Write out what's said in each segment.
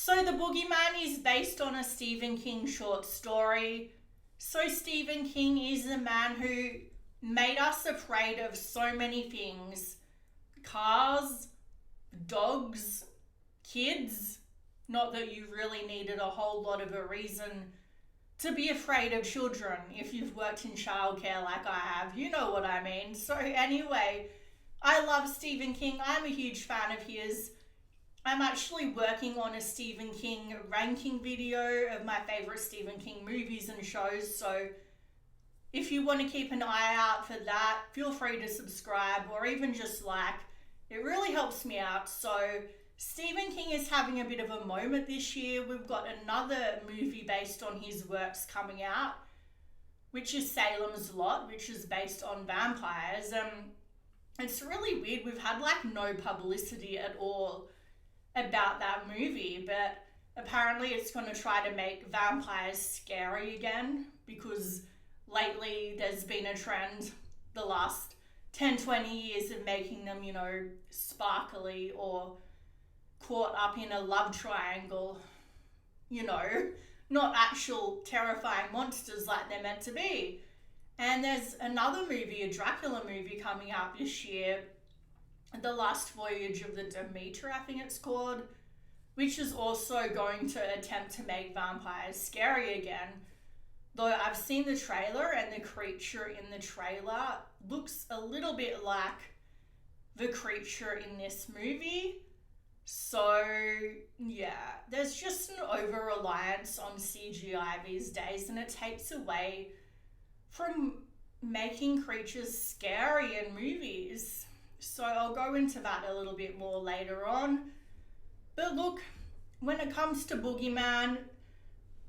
So The Boogeyman is based on a Stephen King short story. So Stephen King is the man who made us afraid of so many things. Cars, dogs, kids. Not that you really needed a whole lot of a reason to be afraid of children if you've worked in childcare like I have. You know what I mean. So anyway, I love Stephen King. I'm a huge fan of his. I'm actually working on a Stephen King ranking video of my favourite Stephen King movies and shows, so if you want to keep an eye out for that, feel free to subscribe or even just like. It really helps me out. So Stephen King is having a bit of a moment this year. We've got another movie based on his works coming out, which is Salem's Lot, which is based on vampires. It's really weird. We've had like no publicity at all about that movie, but apparently it's going to try to make vampires scary again, because lately there's been a trend the last 10-20 years of making them, sparkly or caught up in a love triangle, not actual terrifying monsters like they're meant to be. And there's another movie, a Dracula movie, coming out this year, The Last Voyage of the Demeter, I think it's called, which is also going to attempt to make vampires scary again. Though I've seen the trailer, and the creature in the trailer looks a little bit like the creature in this movie. So yeah, there's just an over-reliance on CGI these days, and it takes away from making creatures scary in movies. So I'll go into that a little bit more later on. But look, when it comes to Boogeyman,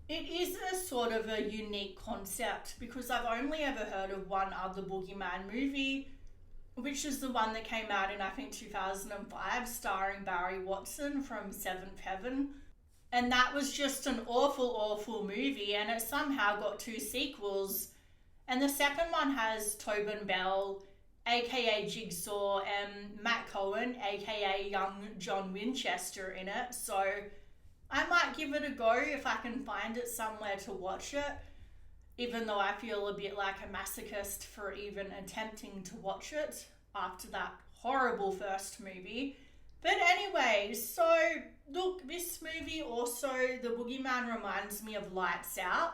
it is a sort of a unique concept, because I've only ever heard of one other Boogeyman movie, which is the one that came out in, I think, 2005, starring Barry Watson from Seventh Heaven. And that was just an awful, awful movie, and it somehow got 2 sequels. And the second one has Tobin Bell, aka Jigsaw, and Matt Cohen, aka young John Winchester, in it. So I might give it a go if I can find it somewhere to watch it, even though I feel a bit like a masochist for even attempting to watch it after that horrible first movie. But anyway, so look, this movie also, The Boogeyman, reminds me of Lights Out.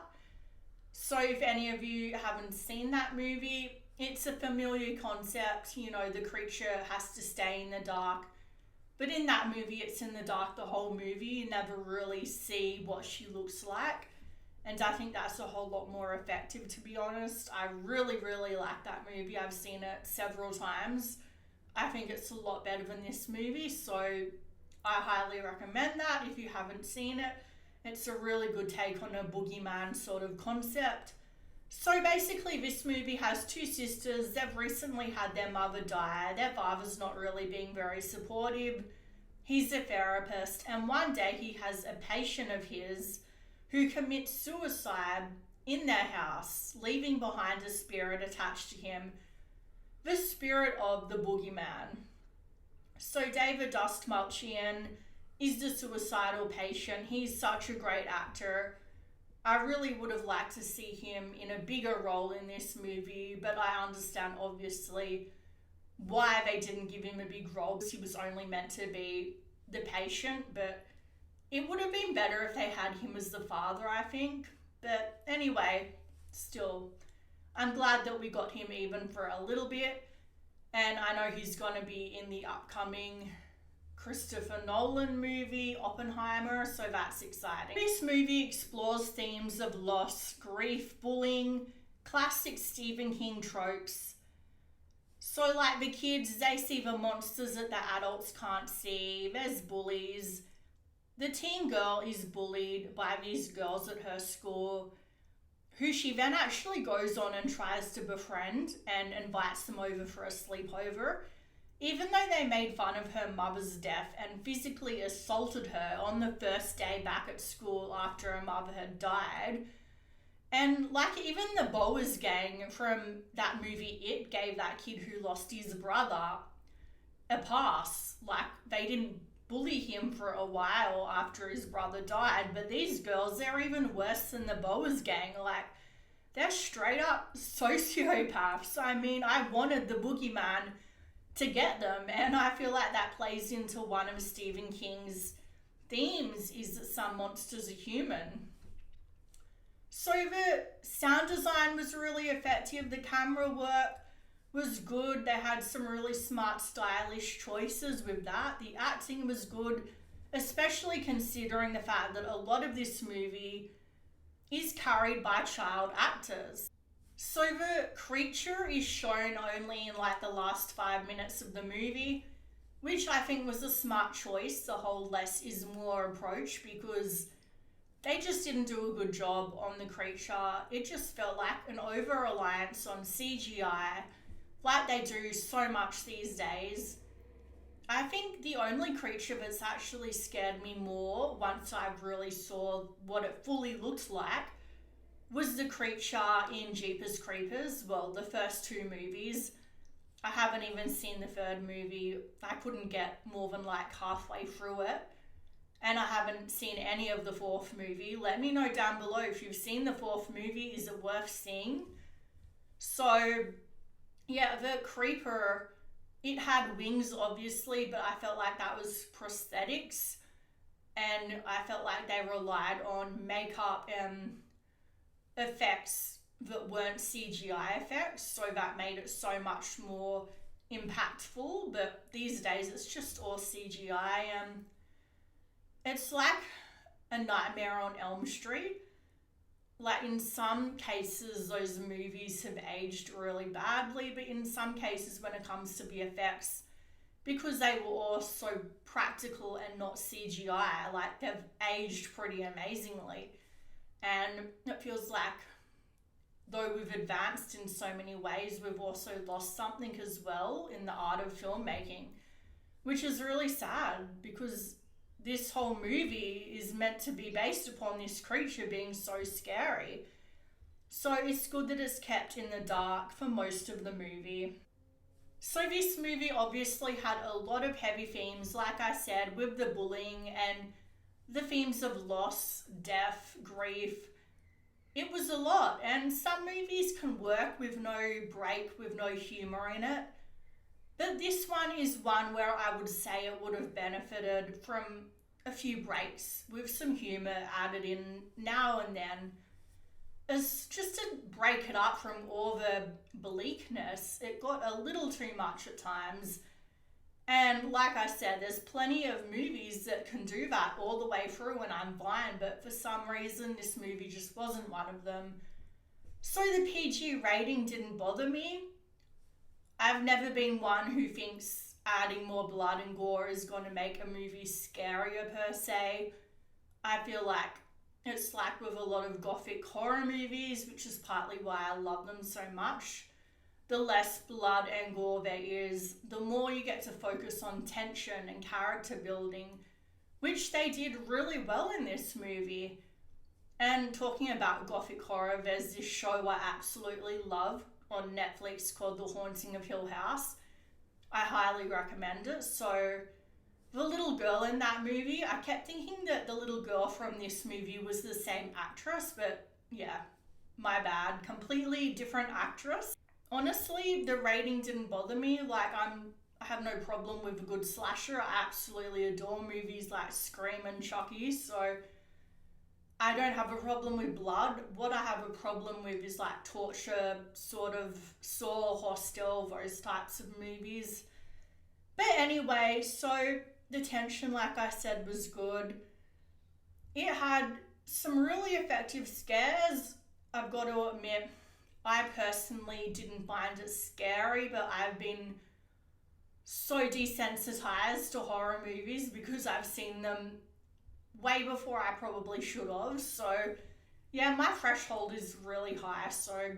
So if any of you haven't seen that movie, it's a familiar concept. The creature has to stay in the dark. But in that movie, it's in the dark the whole movie. You never really see what she looks like. And I think that's a whole lot more effective, to be honest. I really, really like that movie. I've seen it several times. I think it's a lot better than this movie. So I highly recommend that if you haven't seen it. It's a really good take on a Boogeyman sort of concept. So basically, this movie has 2 sisters. They've recently had their mother die. Their father's not really being very supportive. He's a therapist, and one day he has a patient of his who commits suicide in their house, leaving behind a spirit attached to him, the spirit of the Boogeyman. So David Dastmalchian is the suicidal patient. He's such a great actor. I really would have liked to see him in a bigger role in this movie, but I understand obviously why they didn't give him a big role, because he was only meant to be the patient. But it would have been better if they had him as the father, I think. But anyway, still, I'm glad that we got him even for a little bit. And I know he's going to be in the upcoming Christopher Nolan movie, Oppenheimer, so that's exciting. This movie explores themes of loss, grief, bullying, classic Stephen King tropes. So like the kids, they see the monsters that the adults can't see. There's bullies. The teen girl is bullied by these girls at her school, who she then actually goes on and tries to befriend and invites them over for a sleepover, even though they made fun of her mother's death and physically assaulted her on the first day back at school after her mother had died. And like even the Boas gang from that movie It gave that kid who lost his brother a pass. Like they didn't bully him for a while after his brother died. But these girls, they're even worse than the Boas gang. Like, they're straight up sociopaths. I mean, I wanted the Boogeyman to get them, and I feel like that plays into one of Stephen King's themes, is that some monsters are human. So the sound design was really effective. The camera work was good. They had some really smart, stylish choices with that. The acting was good, especially considering the fact that a lot of this movie is carried by child actors. So the creature is shown only in like the last 5 minutes of the movie, which I think was a smart choice, the whole less is more approach, because they just didn't do a good job on the creature. It just felt like an over-reliance on CGI, like they do so much these days. I think the only creature that's actually scared me more once I really saw what it fully looked like was the creature in Jeepers Creepers. Well, the first two movies. I haven't even seen the third movie. I couldn't get more than like halfway through it. And I haven't seen any of the fourth movie. Let me know down below if you've seen the fourth movie. Is it worth seeing? So, yeah, the creeper, it had wings obviously, but I felt like that was prosthetics. And I felt like they relied on makeup and effects that weren't CGI effects, so that made it so much more impactful. But these days it's just all CGI, and it's like a Nightmare on Elm Street. Like, in some cases those movies have aged really badly, but in some cases when it comes to the effects, because they were all so practical and not CGI, like, they've aged pretty amazingly. And it feels like, though we've advanced in so many ways, we've also lost something as well in the art of filmmaking, which is really sad, because this whole movie is meant to be based upon this creature being so scary. So it's good that it's kept in the dark for most of the movie. So this movie obviously had a lot of heavy themes, like I said, with the bullying and the themes of loss, death, grief. It was a lot, and some movies can work with no break, with no humour in it. But this one is one where I would say it would have benefited from a few breaks, with some humour added in now and then, as just to break it up from all the bleakness. It got a little too much at times. And like I said, there's plenty of movies that can do that all the way through and I'm fine, but for some reason this movie just wasn't one of them. So the PG rating didn't bother me. I've never been one who thinks adding more blood and gore is going to make a movie scarier per se. I feel like it's like with a lot of gothic horror movies, which is partly why I love them so much. The less blood and gore there is, the more you get to focus on tension and character building, which they did really well in this movie. And talking about gothic horror, there's this show I absolutely love on Netflix called The Haunting of Hill House. I highly recommend it. So the little girl in that movie, I kept thinking that the little girl from this movie was the same actress, but yeah, my bad. Completely different actress. Honestly, the rating didn't bother me. Like, I have no problem with a good slasher. I absolutely adore movies like Scream and Chucky, so I don't have a problem with blood. What I have a problem with is like torture, sort of Saw, Hostel, those types of movies. But anyway, so the tension, like I said, was good. It had some really effective scares. I've got to admit, I personally didn't find it scary, but I've been so desensitized to horror movies because I've seen them way before I probably should have. So yeah, my threshold is really high. So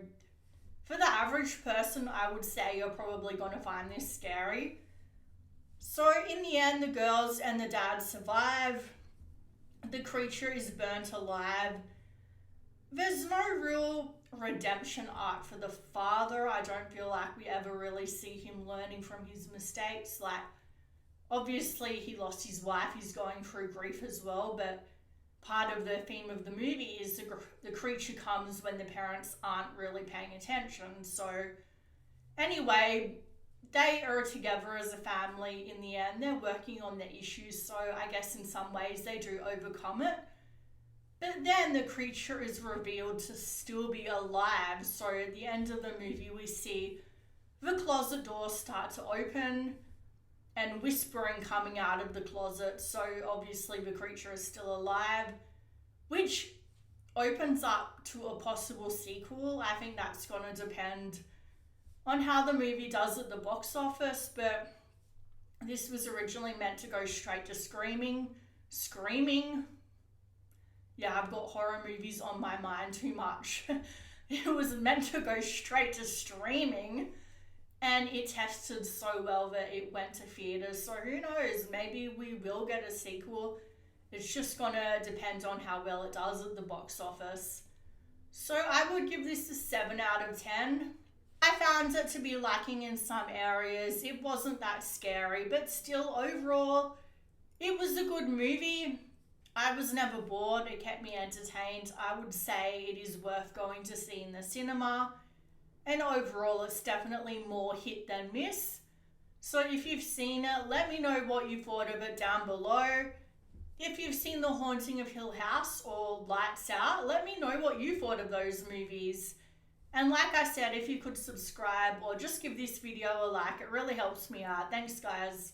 for the average person, I would say you're probably going to find this scary. So in the end, the girls and the dad survive. The creature is burnt alive. There's no real redemption arc for the father. I don't feel like we ever really see him learning from his mistakes. Like, Obviously, he lost his wife, he's going through grief as well, but part of the theme of the movie is the creature comes when the parents aren't really paying attention. So, anyway, they are together as a family in the end. They're working on their issues, so I guess in some ways they do overcome it. But then the creature is revealed to still be alive. So at the end of the movie, we see the closet door start to open and whispering coming out of the closet. So obviously the creature is still alive, which opens up to a possible sequel. I think that's going to depend on how the movie does at the box office, but this was originally meant to go straight to Screaming. Yeah, I've got horror movies on my mind too much. It was meant to go straight to streaming, and it tested so well that it went to theaters. So who knows, maybe we will get a sequel. It's just gonna depend on how well it does at the box office. So I would give this a 7 out of 10. I found it to be lacking in some areas. It wasn't that scary, but still overall, it was a good movie. I was never bored. It kept me entertained. I would say it is worth going to see in the cinema. And overall, it's definitely more hit than miss. So if you've seen it, let me know what you thought of it down below. If you've seen The Haunting of Hill House or Lights Out, let me know what you thought of those movies. And like I said, if you could subscribe or just give this video a like, it really helps me out. Thanks, guys.